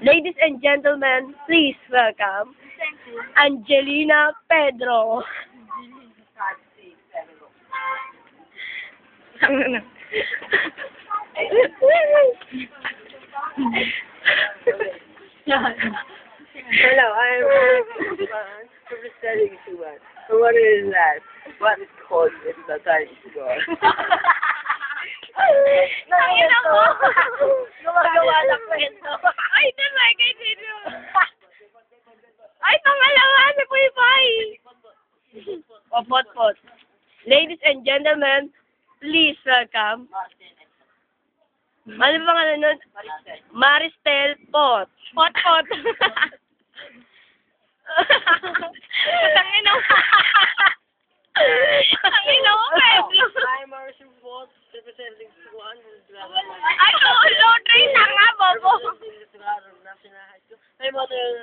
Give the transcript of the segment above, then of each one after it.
Ladies and gentlemen, please welcome Angelina Pedro. Hello, I'm representing to one. So what is that? What is called in the Chinese door? Nakita mo! Gumagawa ng kwento. Ay, nalagay dito. Ay, pangalawa na po yung pay. O, pot. Ladies and gentlemen, please welcome. Ano ba nga nun? Maristel Pot. Pot. Tangin mo. Tangin mo, Pedro. I'm Marshall Ford, representing one. Ay, low train na nga, Bobo. Ay, mo ito yung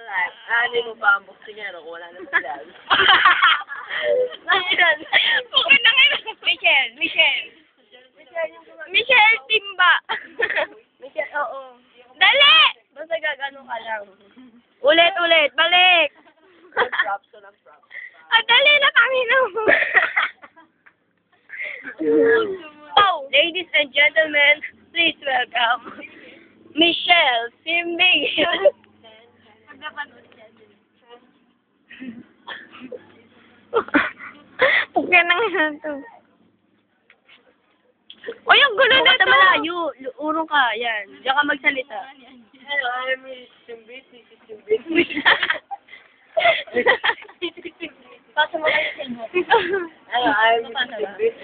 ani mo pa ang boksingero kung wala naman sila. Bukit na ngayon. Michelle Timba. Michelle, oo. Dali! Basta gagano ka lang. Ulit, balik! Props. Dali na kami na mo. Ladies and gentlemen, please welcome Michelle Simbing. Pukyan na nga ito. O, yung gulo na ito. Malayo. Urong ka. Yan. Diyan ka magsalita. Hello, I'm Simbit. Paso mo kayo sa inyo. Hello, I'm Simbit.